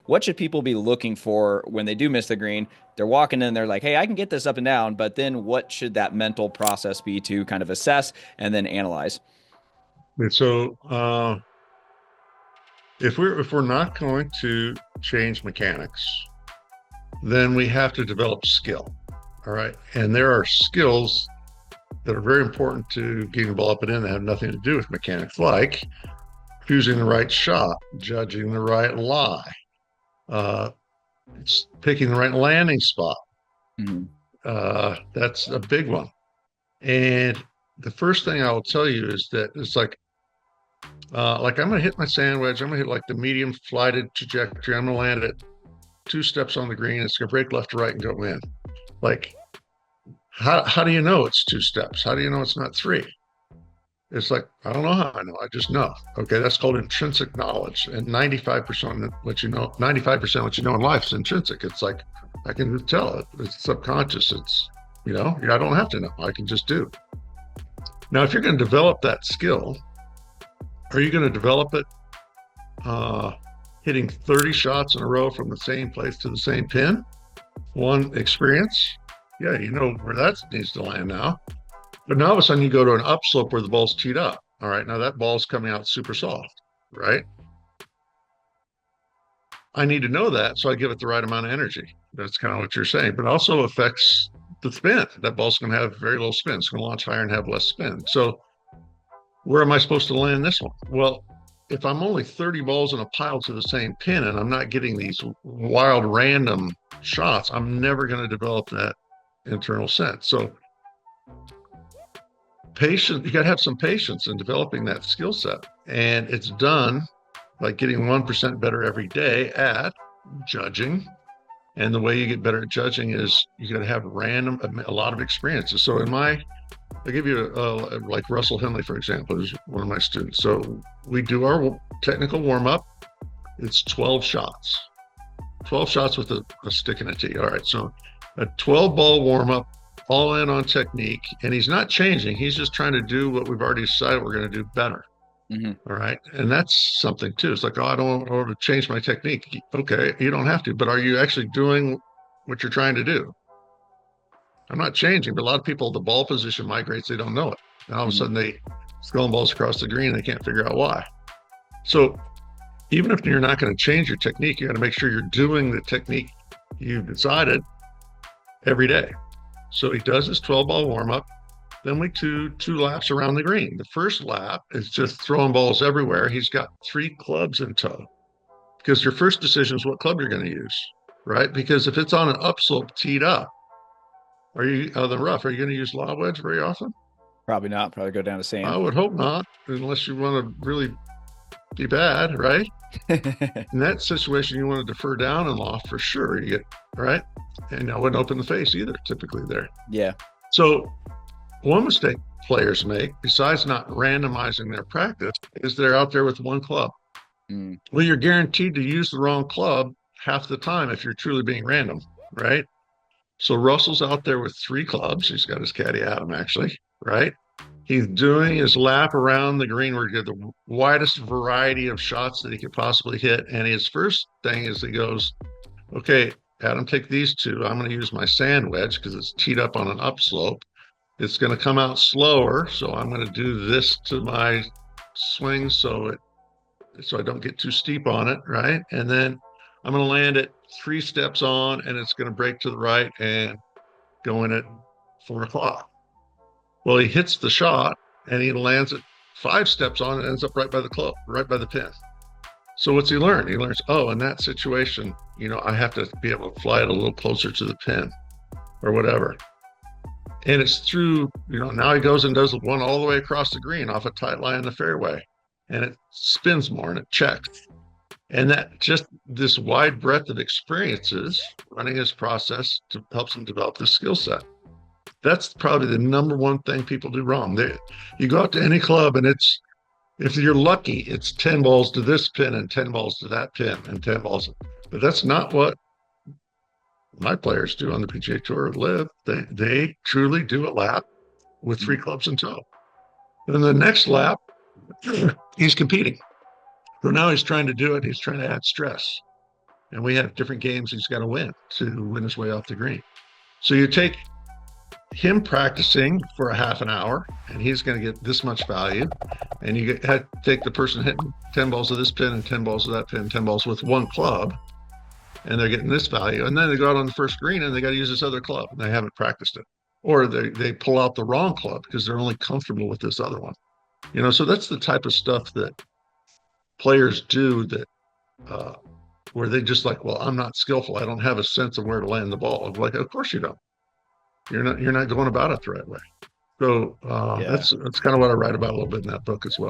what should people be looking for when they do miss the green? They're walking in, they're like, hey, I can get this up and down, but then what should that mental process be to kind of assess and then analyze? And so if we're not going to change mechanics, then we have to develop skill. All right. And there are skills that are very important to getting the ball up and in that have nothing to do with mechanics, like choosing the right shot, judging the right lie, uh, picking the right landing spot. Mhm. That's a big one. And the first thing I will tell you is that it's like I'm going to hit my sand wedge. I'm going to hit like the medium flighted trajectory. I'm going to land it 2 steps on the green. It's going to break left to right and go in. Like, how do you know it's 2 steps? How do you know it's not three? It's like, I don't know how I know. I just know. Okay, that's called intrinsic knowledge. And 95% of what you know, 95% of what you know in life is intrinsic. It's like, I can tell it. It's subconscious. I don't have to know. I can just do. Now, if you're going to develop that skill, are you going to develop it uh, hitting 30 shots in a row from the same place to the same pin? One experience. Yeah, you know where that needs to land now. But now all of a sudden you go to an upslope where the ball's teed up. All right, now that ball's coming out super soft, right? I need to know that so I give it the right amount of energy. That's kind of what you're saying, but it also affects the spin. That ball's going to have very little spin. It's going to launch higher and have less spin. So where am I supposed to land this one? Well, if I'm only 30 balls in a pile to the same pin and I'm not getting these wild random shots, I'm never going to develop that internal sense. So patience, you got to have some patience in developing that skill set. And it's done by getting 1% better every day at judging. And the way you get better at judging is you got to have a lot of experiences. So I give you like Russell Henley, for example, is one of my students. So we do our technical warm up. It's 12 shots, 12 shots with a stick and a tee. All right. So a 12 ball warm up, all in on technique. And he's not changing. He's just trying to do what we've already decided we're going to do better. Mhm. All right. And that's something too. It's like, oh, I don't want to change my technique. Okay. You don't have to, but are you actually doing what you're trying to do? I'm not changing, but a lot of people, the ball position migrates, they don't know it. And all of a Mhm. sudden they sculling balls across the green and they can't figure out why. So even if you're not going to change your technique, you got to make sure you're doing the technique you've decided every day. So he does his 12 ball warm up. Then we do 2 laps around the green. The first lap is just throwing balls everywhere. He's got 3 clubs in tow because your first decision is what club you're going to use, right? Because if it's on an upslope teed up, are you out of the rough? Are you going to use lob wedge very often? Probably not. Probably go down to I sand. would hope not, unless you want to really be bad, right? In that situation, you want to defer down and loft for sure. You get right, and I wouldn't open the face either. Typically, there. Yeah. So one mistake players make, besides not randomizing their practice, is they're out there with one club. Mm. Well, you're guaranteed to use the wrong club half the time if you're truly being random, right? So Russell's out there with 3 clubs. He's got his caddy Adam, actually, right? He's doing his lap around the green where he get the widest variety of shots that he could possibly hit. And his first thing is he goes, okay, Adam, take these 2. I'm going to use my sand wedge because it's teed up on an upslope. It's going to come out slower. So I'm going to do this to my swing so I don't get too steep on it, right? And then I'm going to land it 3 steps on, and it's going to break to the right and go in at 4 o'clock. Well, he hits the shot and he lands it 5 steps on and ends up right by the club, right by the pin. So what's he learn? He learns, oh, in that situation, I have to be able to fly it a little closer to the pin or whatever. And it's through, now he goes and does one all the way across the green off a tight line in the fairway, and it spins more and it checks. And that just this wide breadth of experiences running his process helps him develop this skill set. That's probably the number one thing people do wrong. You go out to any club and if you're lucky, it's 10 balls to this pin and 10 balls to that pin and 10 balls. But that's not what my players do on the PGA Tour live. They truly do a lap with 3 clubs in tow. Then the next lap, he's competing. So now he's trying to do it. He's trying to add stress. And we have different games he's got to win his way off the green. So you take him practicing for a half an hour, and he's going to get this much value. And take the person hitting 10 balls of this pin and 10 balls of that pin, 10 balls with one club, and they're getting this value. And then they go out on the first green and they got to use this other club, and they haven't practiced it. Or they pull out the wrong club because they're only comfortable with this other one. So that's the type of stuff that players do that uh, where they just like, well, I'm not skillful. I don't have a sense of where to land the ball. I'm like, of course you don't. You're not going about it the right way. So Yeah. that's kind of what I write about a little bit in that book as well.